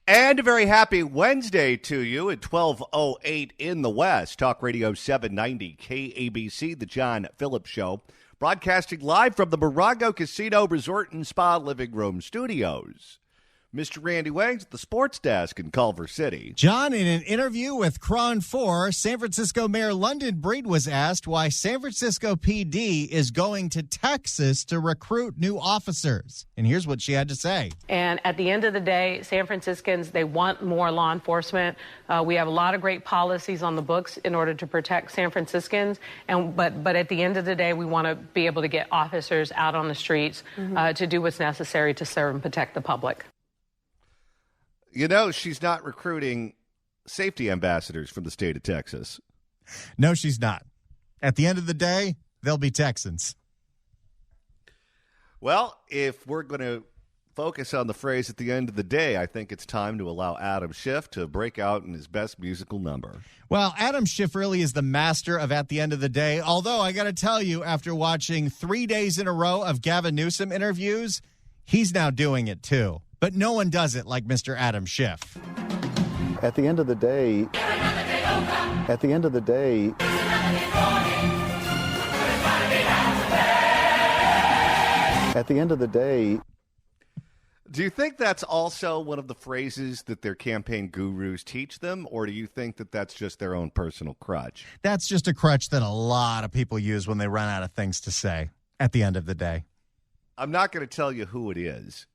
And a very happy Wednesday to you at 12:08 in the West. Talk Radio 790 KABC, the John Phillips Show, broadcasting live from the Morongo Casino Resort and Spa Living Room Studios. Mr. Randy Wangs at the sports desk in Culver City. John, in an interview with Cron 4, San Francisco Mayor London Breed was asked why San Francisco PD is going to Texas to recruit new officers. And here's what she had to say. And at the end of the day, San Franciscans, they want more law enforcement. We have a lot of great policies on the books in order to protect San Franciscans. But at the end of the day, we want to be able to get officers out on the streets to do what's necessary to serve and protect the public. You know, she's not recruiting safety ambassadors from the state of Texas. No, she's not. At the end of the day, they'll be Texans. Well, if we're going to focus on the phrase at the end of the day, I think it's time to allow Adam Schiff to break out in his best musical number. Well, Adam Schiff really is the master of at the end of the day. Although I got to tell you, after watching 3 days in a row of Gavin Newsom interviews, he's now doing it too. But no one does it like Mr. Adam Schiff. At the end of the day, do you think that's also one of the phrases that their campaign gurus teach them, or do you think that that's just their own personal crutch? That's just a crutch that a lot of people use when they run out of things to say at the end of the day. I'm not going to tell you who it is.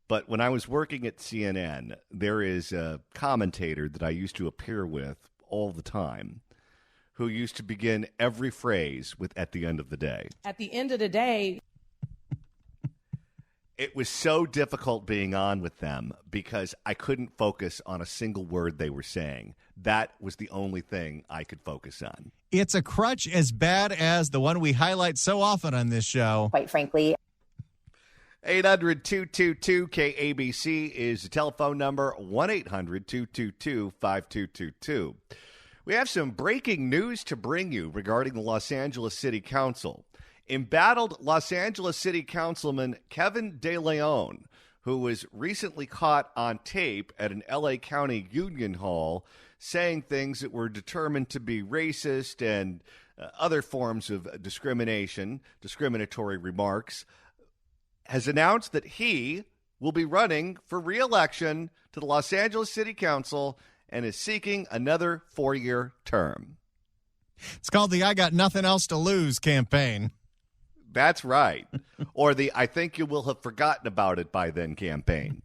But when I was working at CNN, there is a commentator that I used to appear with all the time who used to begin every phrase with "at the end of the day." At the end of the day. It was so difficult being on with them because I couldn't focus on a single word they were saying. That was the only thing I could focus on. It's a crutch as bad as the one we highlight so often on this show. Quite frankly. 800-222-KABC is the telephone number, 1-800-222-5222. We have some breaking news to bring you regarding the Los Angeles City Council. Embattled Los Angeles City Councilman Kevin De Leon, who was recently caught on tape at an L.A. County Union Hall saying things that were determined to be racist and other forms of discriminatory remarks, has announced that he will be running for re-election to the Los Angeles City Council and is seeking another 4-year term. It's called the I Got Nothing Else to Lose campaign. That's right. Or the I think you will have forgotten about it by then campaign.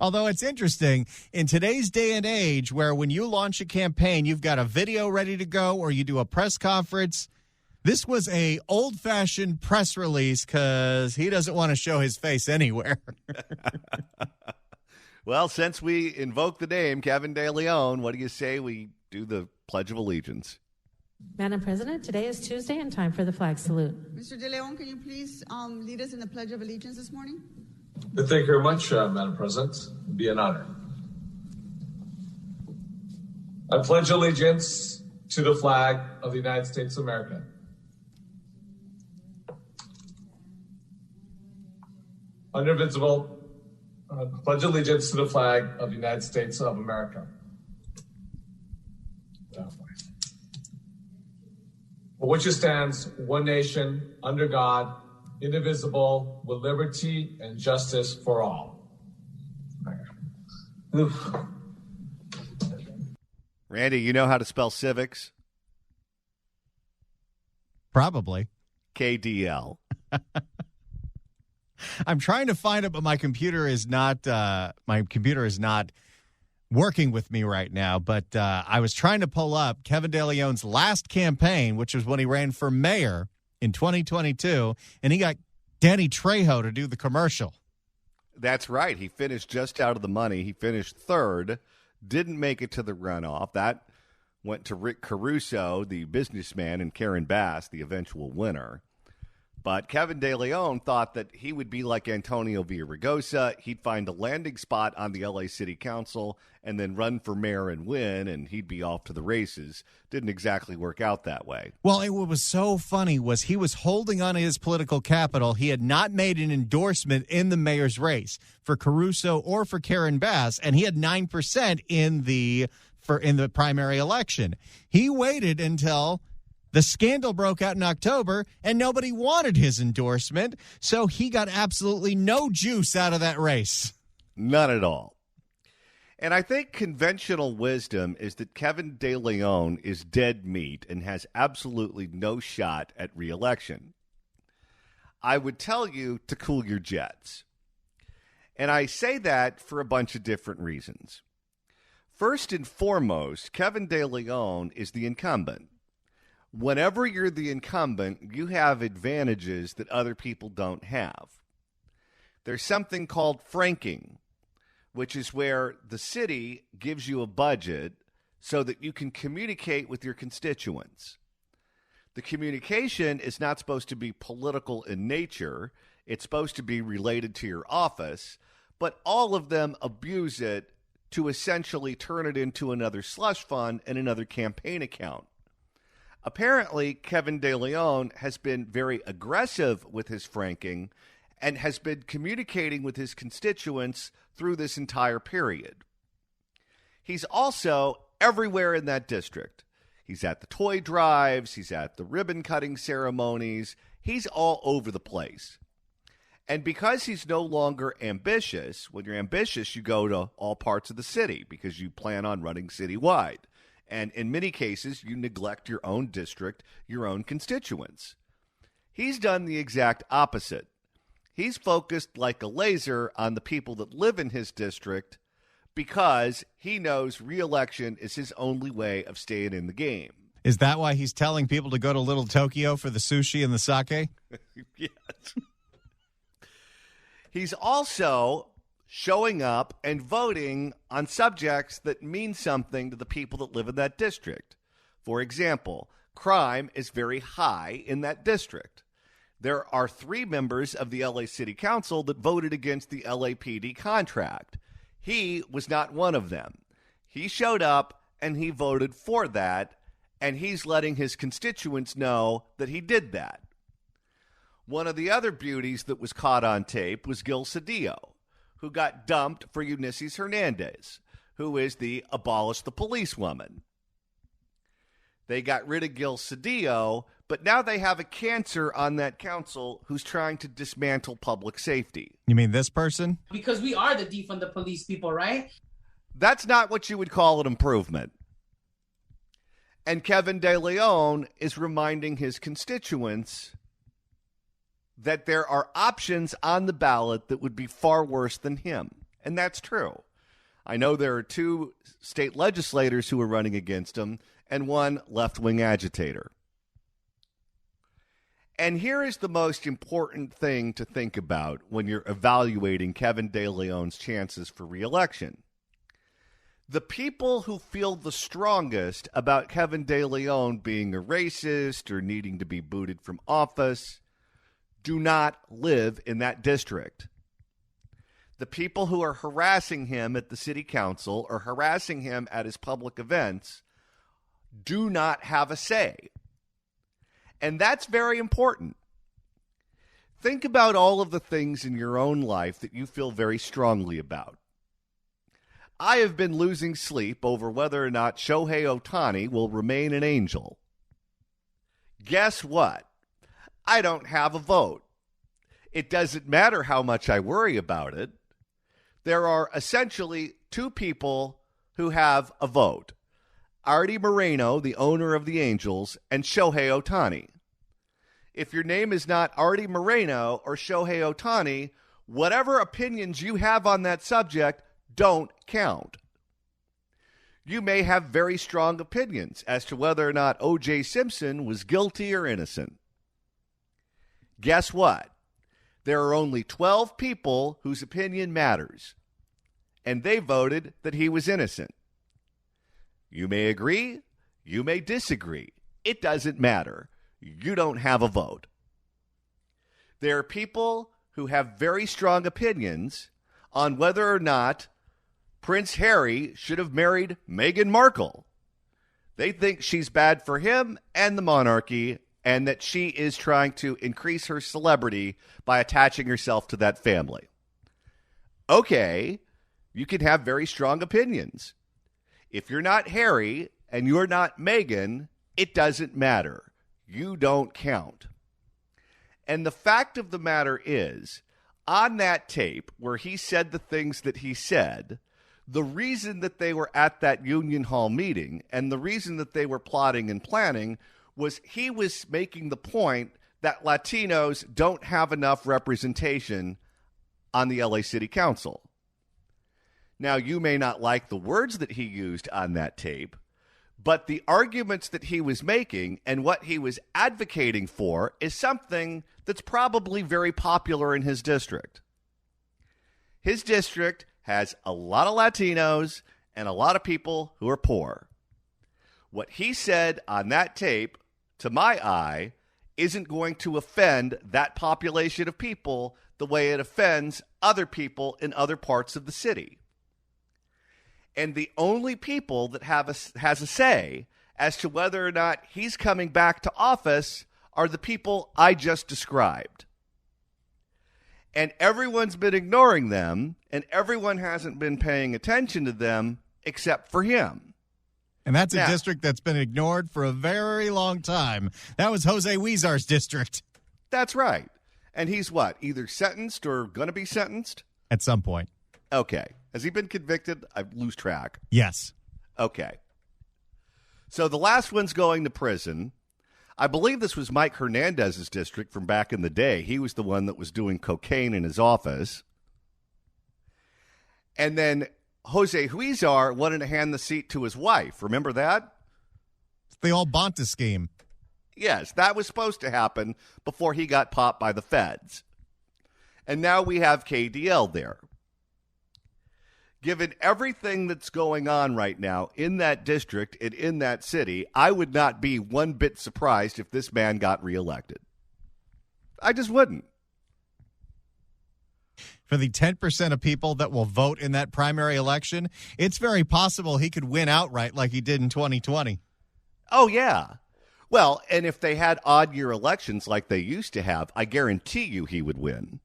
Although it's interesting, in today's day and age where when you launch a campaign, you've got a video ready to go or you do a press conference, this was a old-fashioned press release because he doesn't want to show his face anywhere. Well, since we invoke the name Kevin De Leon, what do you say we do the Pledge of Allegiance? Madam President, today is Tuesday and time for the flag salute. Mr. De Leon, can you please lead us in the Pledge of Allegiance this morning? Thank you very much, Madam President. It'd be an honor. I pledge allegiance to the flag of the United States of America. Indivisible, pledge allegiance to the flag of the United States of America. For which it stands, one nation, under God, indivisible, with liberty and justice for all. Randy, you know how to spell civics? Probably. KDL. I'm trying to find it, but my computer is not working with me right now. But I was trying to pull up Kevin De Leon's last campaign, which was when he ran for mayor in 2022, and he got Danny Trejo to do the commercial. That's right. He finished just out of the money. He finished third, didn't make it to the runoff. That went to Rick Caruso, the businessman, and Karen Bass, the eventual winner. But Kevin De Leon thought that he would be like Antonio Villaraigosa. He'd find a landing spot on the LA City Council and then run for mayor and win, and he'd be off to the races. Didn't exactly work out that way. Well, what was so funny was he was holding on to his political capital. He had not made an endorsement in the mayor's race for Caruso or for Karen Bass, and he had 9% in the primary election. He waited until the scandal broke out in October, and nobody wanted his endorsement, so he got absolutely no juice out of that race. None at all. And I think conventional wisdom is that Kevin De Leon is dead meat and has absolutely no shot at re-election. I would tell you to cool your jets. And I say that for a bunch of different reasons. First and foremost, Kevin De Leon is the incumbent. Whenever you're the incumbent, you have advantages that other people don't have. There's something called franking, which is where the city gives you a budget so that you can communicate with your constituents. The communication is not supposed to be political in nature. It's supposed to be related to your office, but all of them abuse it to essentially turn it into another slush fund and another campaign account. Apparently, Kevin De Leon has been very aggressive with his franking and has been communicating with his constituents through this entire period. He's also everywhere in that district. He's at the toy drives. He's at the ribbon-cutting ceremonies. He's all over the place. And because he's no longer ambitious, when you're ambitious, you go to all parts of the city because you plan on running citywide. And in many cases, you neglect your own district, your own constituents. He's done the exact opposite. He's focused like a laser on the people that live in his district because he knows re-election is his only way of staying in the game. Is that why he's telling people to go to Little Tokyo for the sushi and the sake? Yes. He's also showing up and voting on subjects that mean something to the people that live in that district. For example, crime is very high in that district. There are 3 members of the LA City Council that voted against the LAPD contract. He was not one of them. He showed up and he voted for that, and he's letting his constituents know that he did that. One of the other beauties that was caught on tape was Gil Cedillo, who got dumped for Eunice Hernandez, who is the abolish the police woman. They got rid of Gil Cedillo, but now they have a cancer on that council who's trying to dismantle public safety. You mean this person? Because we are the defund the police people, right? That's not what you would call an improvement. And Kevin De Leon is reminding his constituents that there are options on the ballot that would be far worse than him. And that's true. I know there are 2 state legislators who are running against him and 1 left-wing agitator. And here is the most important thing to think about when you're evaluating Kevin De Leon's chances for re-election. The people who feel the strongest about Kevin De Leon being a racist or needing to be booted from office do not live in that district. The people who are harassing him at the city council or harassing him at his public events do not have a say. And that's very important. Think about all of the things in your own life that you feel very strongly about. I have been losing sleep over whether or not Shohei Ohtani will remain an Angel. Guess what? I don't have a vote. It doesn't matter how much I worry about it. There are essentially 2 people who have a vote. Artie Moreno, the owner of the Angels, and Shohei Ohtani. If your name is not Artie Moreno or Shohei Ohtani, whatever opinions you have on that subject don't count. You may have very strong opinions as to whether or not O.J. Simpson was guilty or innocent. Guess what? There are only 12 people whose opinion matters, and they voted that he was innocent. You may agree, you may disagree. It doesn't matter. You don't have a vote. There are people who have very strong opinions on whether or not Prince Harry should have married Meghan Markle. They think she's bad for him and the monarchy, and that she is trying to increase her celebrity by attaching herself to that family. Okay, you can have very strong opinions. If you're not Harry and you're not Meghan, it doesn't matter. You don't count. And the fact of the matter is, on that tape where he said the things that he said, the reason that they were at that Union Hall meeting and the reason that they were plotting and planning was he was making the point that Latinos don't have enough representation on the LA City Council. Now, you may not like the words that he used on that tape, but the arguments that he was making and what he was advocating for is something that's probably very popular in his district. His district has a lot of Latinos and a lot of people who are poor. What he said on that tape, to my eye, isn't going to offend that population of people the way it offends other people in other parts of the city. And the only people that has a say as to whether or not he's coming back to office are the people I just described. And everyone's been ignoring them, and everyone hasn't been paying attention to them except for him. And that's a district that's been ignored for a very long time. That was Jose Huizar's district. That's right. And he's what? Either sentenced or going to be sentenced? At some point. Okay. Has he been convicted? I lose track. Yes. Okay. So the last one's going to prison. I believe this was Mike Hernandez's district from back in the day. He was the one that was doing cocaine in his office. And then Jose Huizar wanted to hand the seat to his wife. Remember that? It's the old Bonta scheme. Yes, that was supposed to happen before he got popped by the feds. And now we have KDL there. Given everything that's going on right now in that district and in that city, I would not be one bit surprised if this man got reelected. I just wouldn't. For the 10% of people that will vote in that primary election, it's very possible he could win outright like he did in 2020. Oh, yeah. Well, and if they had odd year elections like they used to have, I guarantee you he would win.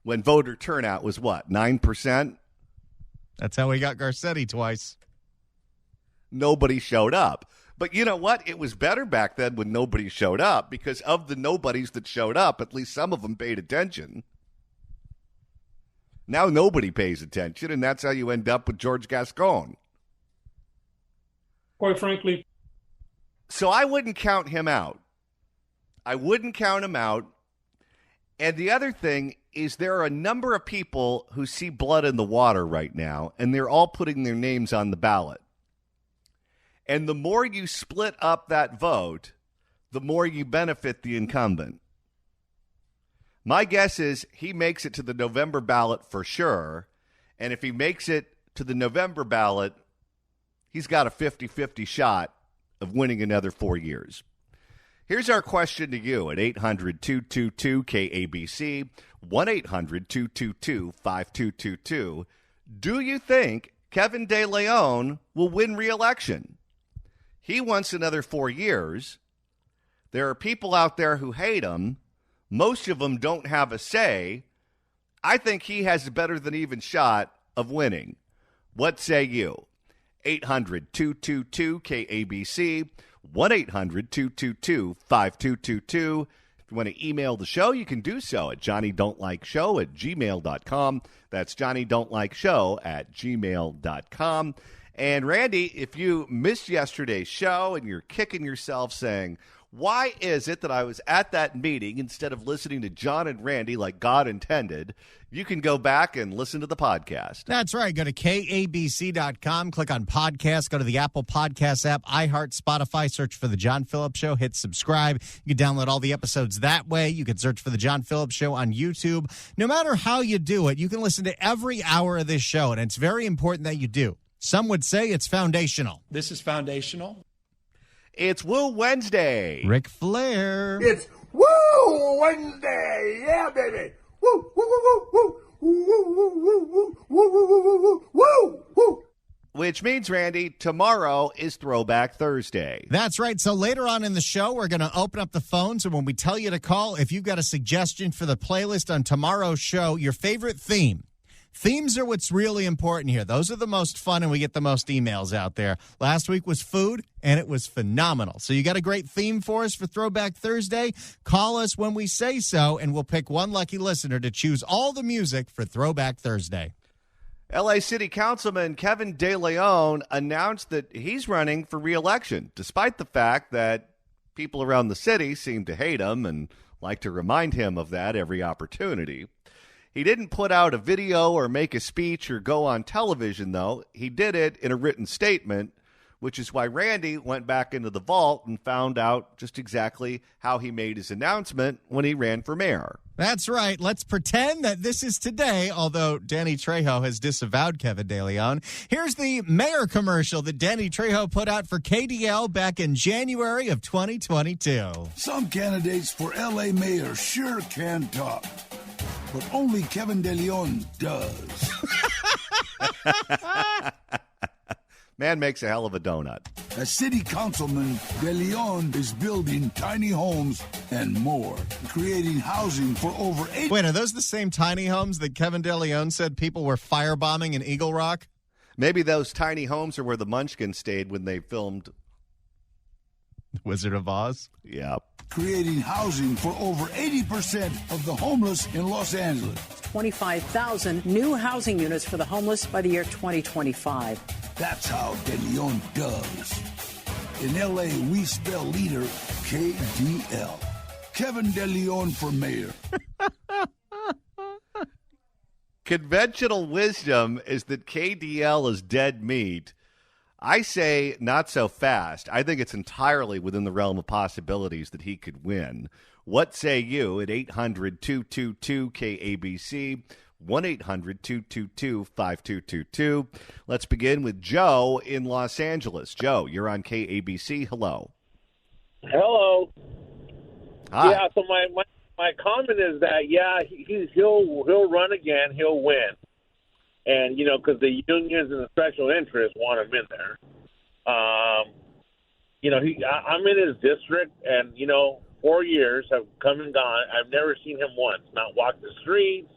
When voter turnout was what, 9%? That's how he got Garcetti twice. Nobody showed up. But you know what? It was better back then when nobody showed up, because of the nobodies that showed up, at least some of them paid attention. Now nobody pays attention, and that's how you end up with George Gascon. Quite frankly. So I wouldn't count him out. I wouldn't count him out. And the other thing is there are a number of people who see blood in the water right now, and they're all putting their names on the ballot. And the more you split up that vote, the more you benefit the incumbent. My guess is he makes it to the November ballot for sure. And if he makes it to the November ballot, he's got a 50-50 shot of winning another 4 years. Here's our question to you at 800-222-KABC, 1-800-222-5222. Do you think Kevin De Leon will win re-election? He wants another 4 years. There are people out there who hate him. Most of them don't have a say. I think he has a better than even shot of winning. What say you? 800-222-KABC, 1-800-222-5222. If you want to email the show, you can do so at johnnydon'tlikeshow@gmail.com. That's johnnydon'tlikeshow@gmail.com. And Randy, if you missed yesterday's show and you're kicking yourself saying, why is it that I was at that meeting instead of listening to John and Randy like God intended? You can go back and listen to the podcast. That's right. Go to KABC.com, click on podcast, go to the Apple Podcast app, iHeart, Spotify, search for The John Phillips Show, hit subscribe. You can download all the episodes that way. You can search for The John Phillips Show on YouTube. No matter how you do it, you can listen to every hour of this show, and it's very important that you do. Some would say it's foundational. This is foundational. It's Woo Wednesday. Ric Flair. It's Woo! Wednesday! Yeah, baby! Woo! Woo! Woo! Woo! Woo! Woo! Woo! Woo! Woo! Woo! Woo! Woo! Woo! Which means, Randy, tomorrow is Throwback Thursday. That's right. So later on in the show, we're going to open up the phones, and when we tell you to call, if you've got a suggestion for the playlist on tomorrow's show, your favorite theme. Themes are what's really important here. Those are the most fun, and we get the most emails out there. Last week was food, and it was phenomenal. So you got a great theme for us for Throwback Thursday? Call us when we say so, and we'll pick one lucky listener to choose all the music for Throwback Thursday. L.A. City Councilman Kevin De Leon announced that he's running for re-election, despite the fact that people around the city seem to hate him and like to remind him of that every opportunity. He didn't put out a video or make a speech or go on television, though. He did it in a written statement, which is why Randy went back into the vault and found out just exactly how he made his announcement when he ran for mayor. That's right. Let's pretend that this is today, although Danny Trejo has disavowed Kevin De Leon. Here's the mayor commercial that Danny Trejo put out for KDL back in January of 2022. Some candidates for L.A. mayor sure can talk, but only Kevin De Leon does. Man makes a hell of a donut. As city councilman, De Leon is building tiny homes and more, creating housing for over 8... Wait, are those the same tiny homes that Kevin De Leon said people were firebombing in Eagle Rock? Maybe those tiny homes are where the Munchkins stayed when they filmed Wizard of Oz? Yeah. Creating housing for over 80% of the homeless in Los Angeles. 25,000 new housing units for the homeless by the year 2025. That's how De Leon does. In L.A., we spell leader KDL. Kevin De Leon for mayor. Conventional wisdom is that KDL is dead meat. I say not so fast. I think it's entirely within the realm of possibilities that he could win. What say you at 800-222-KABC, 1-800-222-5222. Let's begin with Joe in Los Angeles. Joe, you're on KABC. Hello. Hello. Hi. Yeah, so my comment is that, he'll run again. He'll win. And, because the unions and the special interests want him in there. I'm in his district, and, 4 years have come and gone. I've never seen him once, not walk the streets.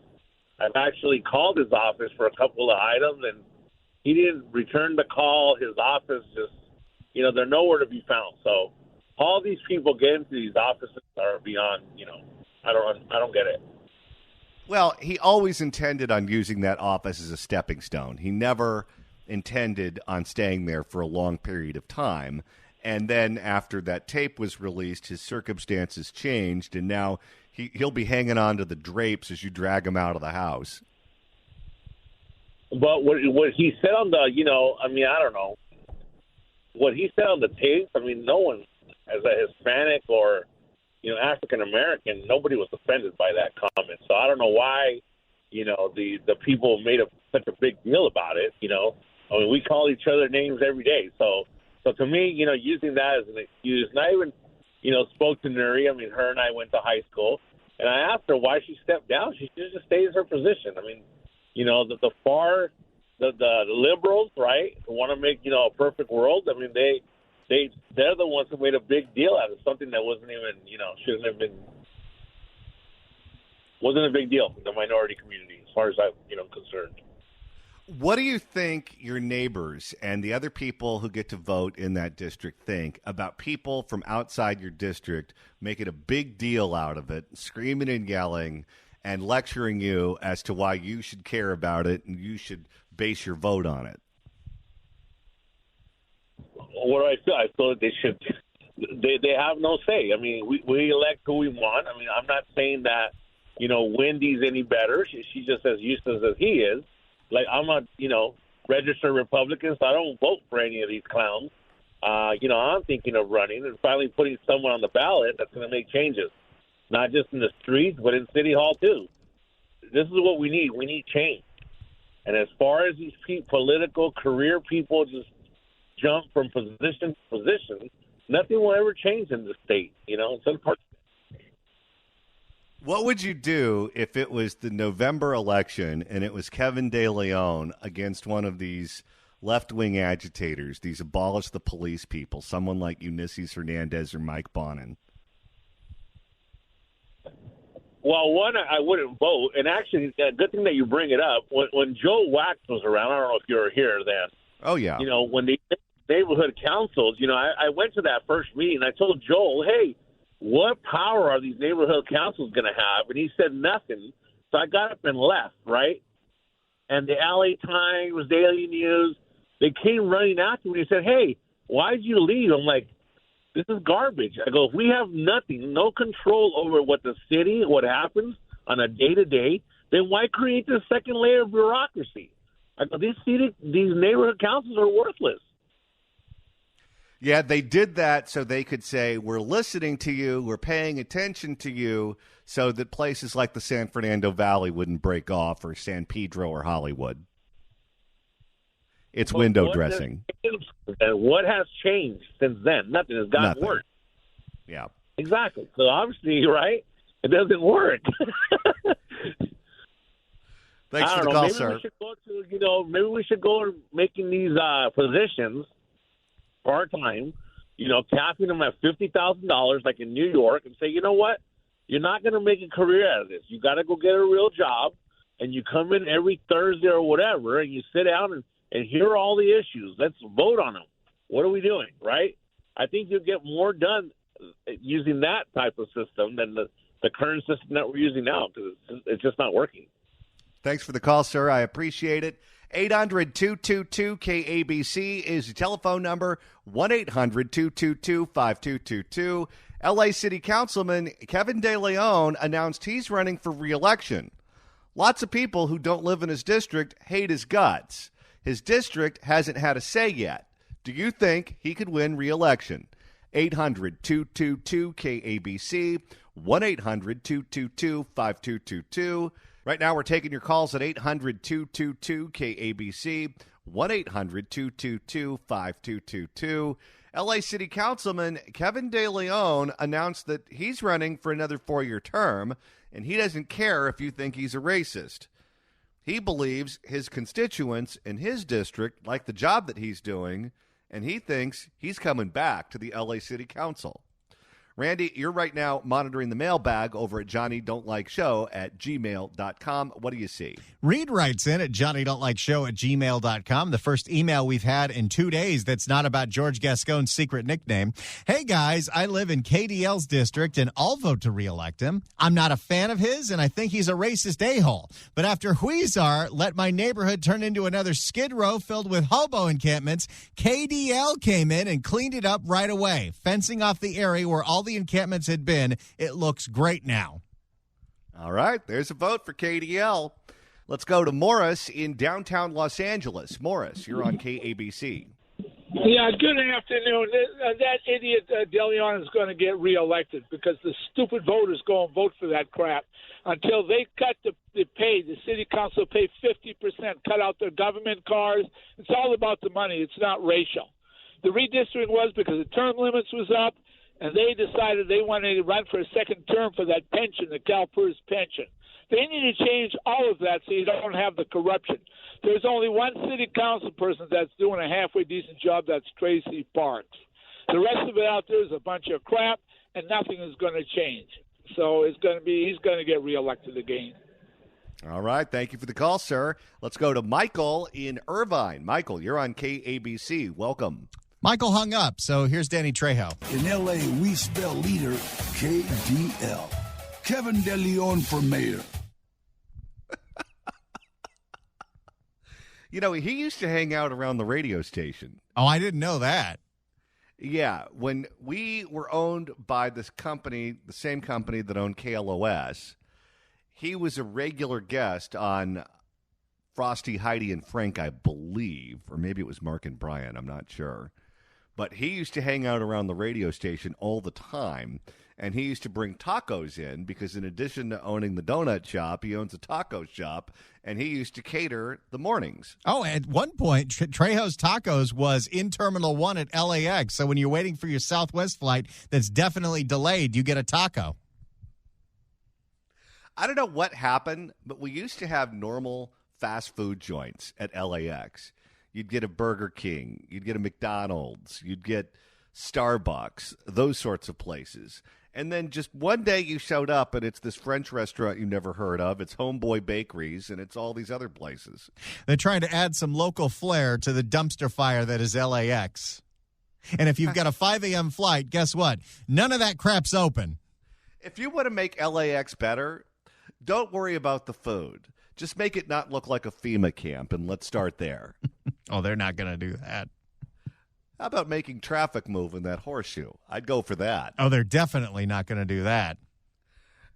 I've actually called his office for a couple of items, and he didn't return the call. His office just, they're nowhere to be found. So all these people get into these offices are beyond, I don't get it. Well, he always intended on using that office as a stepping stone. He never intended on staying there for a long period of time. And then after that tape was released, his circumstances changed, and now he'll be hanging on to the drapes as you drag him out of the house. But what he said on the, I don't know. What he said on the tape, no one, as a Hispanic or, African-American, nobody was offended by that comment. So I don't know why, the people made such a big deal about it, we call each other names every day. So to me, using that as an excuse, and I even, spoke to Nuri. Her and I went to high school, and I asked her why she stepped down. She just stays her position. The liberals, right, who want to make, a perfect world. They're the ones who made a big deal out of something that wasn't even, shouldn't have been, wasn't a big deal in the minority community as far as I'm, concerned. What do you think your neighbors and the other people who get to vote in that district think about people from outside your district making a big deal out of it, screaming and yelling and lecturing you as to why you should care about it and you should base your vote on it? What do I feel? I feel that they should. They have no say. We elect who we want. I'm not saying that, Wendy's any better. She's just as useless as he is. Like, I'm a, registered Republican, so I don't vote for any of these clowns. I'm thinking of running and finally putting someone on the ballot that's going to make changes, not just in the streets, but in City Hall, too. This is what we need. We need change. And as far as these political career people just jump from position to position, nothing will ever change in the state. It's unfortunate. What would you do if it was the November election and it was Kevin De Leon against one of these left-wing agitators, these abolish the police people, someone like Ulysses Hernandez or Mike Bonin? Well, one, I wouldn't vote. And actually, good thing that you bring it up. When Joe Wax was around, I don't know if you were here then. Oh, yeah. You know, when the neighborhood councils, you know, I went to that first meeting. I told Joel, hey, what power are these neighborhood councils going to have? And he said nothing. So I got up and left, right? And the LA Times, Daily News, they came running after me and said, hey, why did you leave? I'm like, this is garbage. I go, if we have nothing, no control over what the city, what happens on a day-to-day, then why create this second layer of bureaucracy? I go, these neighborhood councils are worthless. Yeah, they did that so they could say, we're listening to you, we're paying attention to you, so that places like the San Fernando Valley wouldn't break off, or San Pedro or Hollywood. It's window dressing. And what has changed since then? Nothing has gotten worse. Yeah. Exactly. So obviously, right, it doesn't work. Thanks for the call, sir. Maybe we should go making these positions part-time, capping them at $50,000 like in New York, and say, you know what? You're not going to make a career out of this. You got to go get a real job, and you come in every Thursday or whatever, and you sit down and hear all the issues. Let's vote on them. What are we doing, right? I think you'll get more done using that type of system than the current system that we're using now, because it's just not working. Thanks for the call, sir. I appreciate it. 800-222-KABC is the telephone number, 1-800-222-5222. L.A. City Councilman Kevin De Leon announced he's running for re-election. Lots of people who don't live in his district hate his guts. His district hasn't had a say yet. Do you think he could win re-election? 800-222-KABC, 1-800-222-5222. Right now we're taking your calls at 800-222-KABC, 1-800-222-5222. L.A. City Councilman Kevin De Leon announced that he's running for another 4-year term, and he doesn't care if you think he's a racist. He believes his constituents in his district like the job that he's doing, and he thinks he's coming back to the L.A. City Council. Randy, you're right now monitoring the mailbag over at johnnydon'tlikeshow@gmail.com. What do you see? Reed writes in at johnnydon'tlikeshow@gmail.com. The first email we've had in 2 days that's not about George Gascon's secret nickname. Hey, guys, I live in KDL's district, and I'll vote to reelect him. I'm not a fan of his, and I think he's a racist a-hole. But after Huizar let my neighborhood turn into another Skid Row filled with hobo encampments, KDL came in and cleaned it up right away, fencing off the area where all the encampments had been. It looks great now. All right, there's a vote for KDL. Let's go to Morris in downtown Los Angeles. Morris, you're on KABC. Yeah, good afternoon. That idiot De Leon is going to get reelected because the stupid voters go and vote for that crap until they cut the pay. The city council pay 50%, cut out their government cars. It's all about the money. It's not racial. The redistricting was because the term limits was up, and they decided they wanted to run for a second term for that pension, the CalPERS pension. They need to change all of that so you don't have the corruption. There's only one city council person that's doing a halfway decent job. That's Tracy Parks. The rest of it out there is a bunch of crap, and nothing is going to change. So he's going to get reelected again. All right. Thank you for the call, sir. Let's go to Michael in Irvine. Michael, you're on KABC. Welcome. Michael hung up, so here's Danny Trejo. In L.A., we spell leader KDL. Kevin De Leon for mayor. He used to hang out around the radio station. Oh, I didn't know that. Yeah, when we were owned by this company, the same company that owned KLOS, he was a regular guest on Frosty, Heidi, and Frank, I believe, or maybe it was Mark and Brian, I'm not sure. But he used to hang out around the radio station all the time, and he used to bring tacos in because in addition to owning the donut shop, he owns a taco shop, and he used to cater the mornings. Oh, at one point, Trejo's Tacos was in Terminal 1 at LAX, so when you're waiting for your Southwest flight that's definitely delayed, you get a taco. I don't know what happened, but we used to have normal fast food joints at LAX. You'd get a Burger King, you'd get a McDonald's, you'd get Starbucks, those sorts of places. And then just one day you showed up and it's this French restaurant you never heard of. It's Homeboy Bakeries and it's all these other places. They're trying to add some local flair to the dumpster fire that is LAX. And if you've got a 5 a.m. flight, guess what? None of that crap's open. If you want to make LAX better, don't worry about the food. Just make it not look like a FEMA camp, and let's start there. Oh, they're not going to do that. How about making traffic move in that horseshoe? I'd go for that. Oh, they're definitely not going to do that.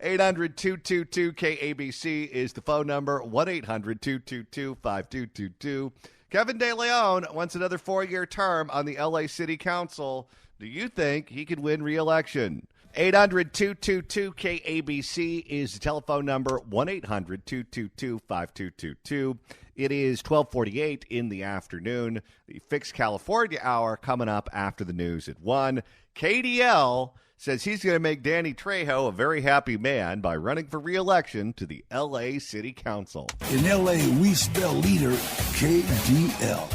800-222-KABC is the phone number, 1-800-222-5222. Kevin De Leon wants another 4-year term on the L.A. City Council. Do you think he could win re-election? 800-222-KABC is the telephone number, 1-800-222-5222. It is 12:48 in the afternoon. The Fix California Hour coming up after the news at 1. KDL says he's going to make Danny Trejo a very happy man by running for re-election to the L.A. City Council. In L.A., we spell leader KDL.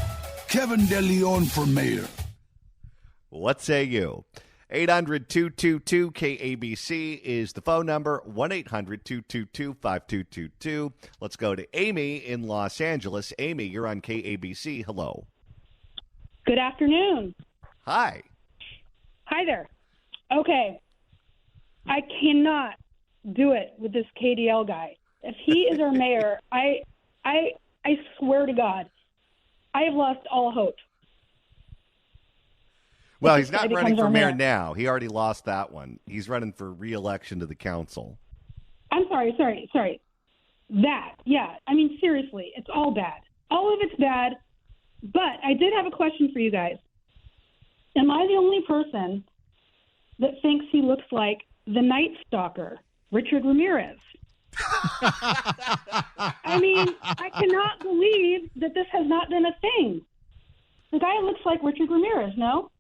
Kevin De Leon for mayor. What say you? 800-222-KABC is the phone number, 1-800-222-5222. Let's go to Amy in Los Angeles. Amy, you're on KABC. Hello. Good afternoon. Hi. Hi there. Okay. I cannot do it with this KDL guy. If he is our mayor, I swear to God, I have lost all hope. Well, he's not running for mayor now. He already lost that one. He's running for re-election to the council. I'm sorry. That, yeah. I mean, seriously, it's all bad. All of it's bad. But I did have a question for you guys. Am I the only person that thinks he looks like the Night Stalker, Richard Ramirez? I mean, I cannot believe that this has not been a thing. The guy looks like Richard Ramirez, no?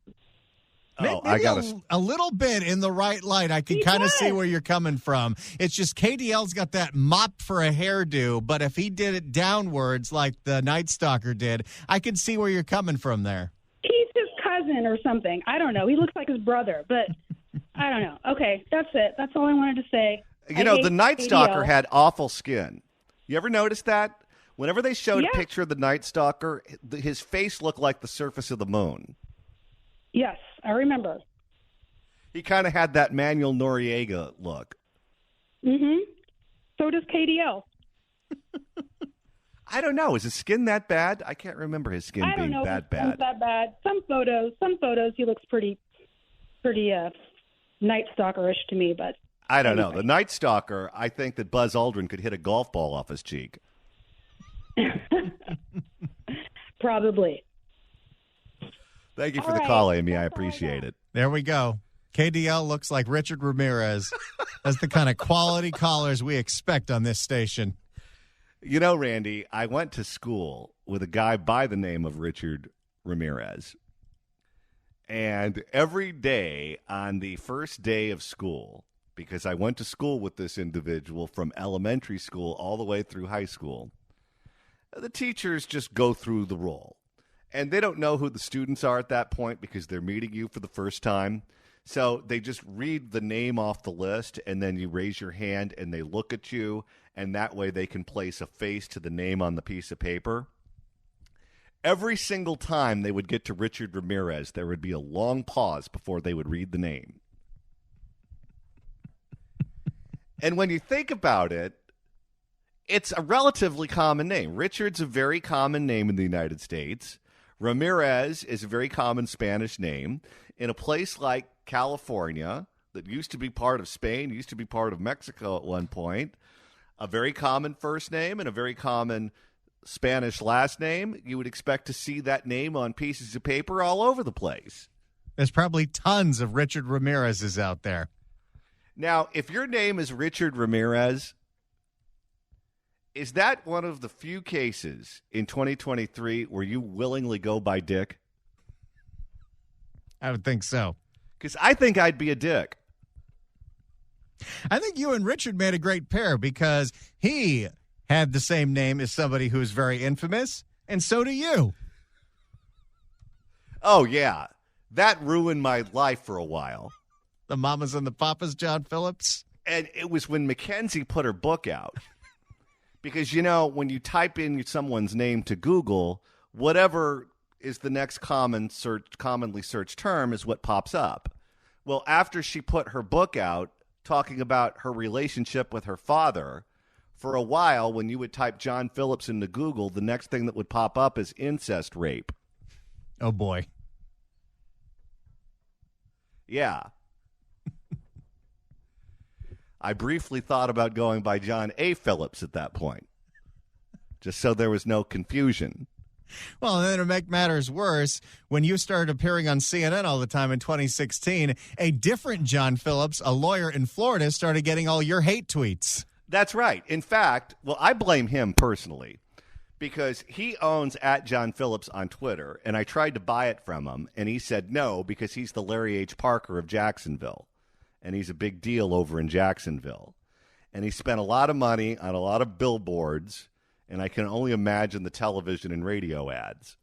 Oh, Maybe a little bit in the right light. I can kind of see where you're coming from. It's just KDL's got that mop for a hairdo, but if he did it downwards like the Night Stalker did, I can see where you're coming from there. He's his cousin or something. I don't know. He looks like his brother, but I don't know. Okay, that's it. That's all I wanted to say. You know, the Night Stalker had awful skin. You ever notice that? Whenever they showed a picture of the Night Stalker, his face looked like the surface of the moon. Yes, I remember. He kind of had that Manuel Noriega look. Mm-hmm. So does KDL. I don't know. Is his skin that bad? I can't remember his skin being that bad. That bad. Some photos, he looks pretty Night Stalker-ish to me, but I don't know. The Night Stalker, I think that Buzz Aldrin could hit a golf ball off his cheek. Probably. Thank you for the call, Amy. I appreciate it. There we go. KDL looks like Richard Ramirez. That's the kind of quality callers we expect on this station. You know, Randy, I went to school with a guy by the name of Richard Ramirez. And every day on the first day of school, because I went to school with this individual from elementary school all the way through high school, the teachers just go through the roll. And they don't know who the students are at that point because they're meeting you for the first time. So they just read the name off the list, and then you raise your hand, and they look at you, and that way they can place a face to the name on the piece of paper. Every single time they would get to Richard Ramirez, there would be a long pause before they would read the name. And when you think about it, it's a relatively common name. Richard's a very common name in the United States. Ramirez is a very common Spanish name. In a place like California that used to be part of Spain, used to be part of Mexico at one point, a very common first name and a very common Spanish last name, you would expect to see that name on pieces of paper all over the place. There's probably tons of Richard Ramirez's out there. Now, if your name is Richard Ramirez, is that one of the few cases in 2023 where you willingly go by Dick? I would think so. Because I think I'd be a dick. I think you and Richard made a great pair because he had the same name as somebody who's very infamous, and so do you. Oh, yeah. That ruined my life for a while. The mamas and the papas, John Phillips. And it was when Mackenzie put her book out. Because, you know, when you type in someone's name to Google, whatever is the next commonly searched term is what pops up. Well, after she put her book out talking about her relationship with her father, for a while, when you would type John Phillips into Google, the next thing that would pop up is incest rape. Oh, boy. Yeah. I briefly thought about going by John A. Phillips at that point, just so there was no confusion. Well, and then to make matters worse, when you started appearing on CNN all the time in 2016, a different John Phillips, a lawyer in Florida, started getting all your hate tweets. That's right. In fact, well, I blame him personally because he owns @JohnPhillips on Twitter, and I tried to buy it from him, and he said no because he's the Larry H. Parker of Jacksonville. And he's a big deal over in Jacksonville. And he spent a lot of money on a lot of billboards, and I can only imagine the television and radio ads.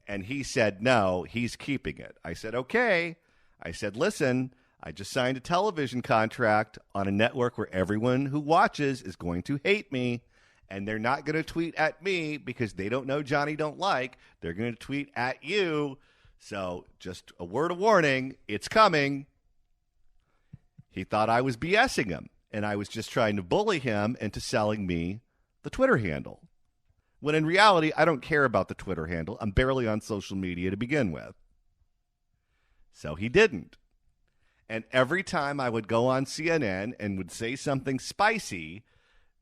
And he said, no, he's keeping it. I said, okay. I said, listen, I just signed a television contract on a network where everyone who watches is going to hate me, and they're not going to tweet at me because they don't know Johnny don't like. They're going to tweet at you. So just a word of warning, it's coming. He thought I was BSing him, and I was just trying to bully him into selling me the Twitter handle. When in reality, I don't care about the Twitter handle. I'm barely on social media to begin with. So he didn't. And every time I would go on CNN and would say something spicy,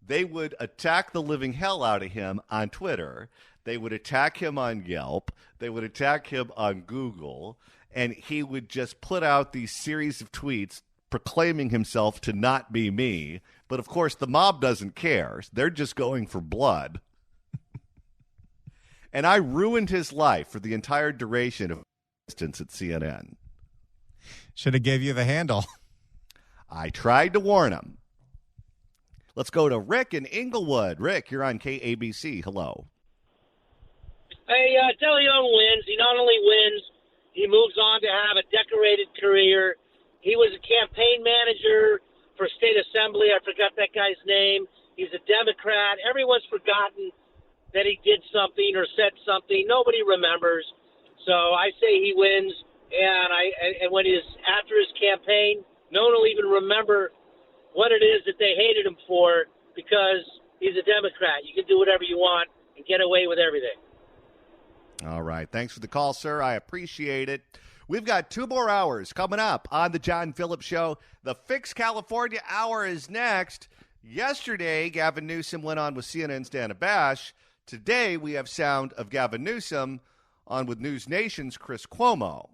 they would attack the living hell out of him on Twitter. They would attack him on Yelp. They would attack him on Google. And he would just put out these series of tweets proclaiming himself to not be me. But, of course, the mob doesn't care. They're just going for blood. And I ruined his life for the entire duration of existence at CNN. Should have gave you the handle. I tried to warn him. Let's go to Rick in Inglewood. Rick, you're on KABC. Hello. Hey, DeLeon wins. He not only wins, he moves on to have a decorated career. He was a campaign manager for state assembly. I forgot that guy's name. He's a Democrat. Everyone's forgotten that he did something or said something. Nobody remembers. So I say he wins. And when he's after his campaign, no one will even remember what it is that they hated him for because he's a Democrat. You can do whatever you want and get away with everything. All right. Thanks for the call, sir. I appreciate it. We've got 2 more hours coming up on the John Phillips Show. The Fix California Hour is next. Yesterday, Gavin Newsom went on with CNN's Dana Bash. Today, we have sound of Gavin Newsom on with News Nation's Chris Cuomo.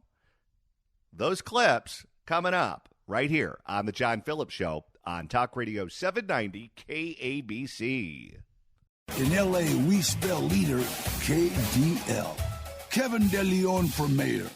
Those clips coming up right here on the John Phillips Show on Talk Radio 790 KABC. In L.A., we spell leader KDL. Kevin DeLeon for mayor.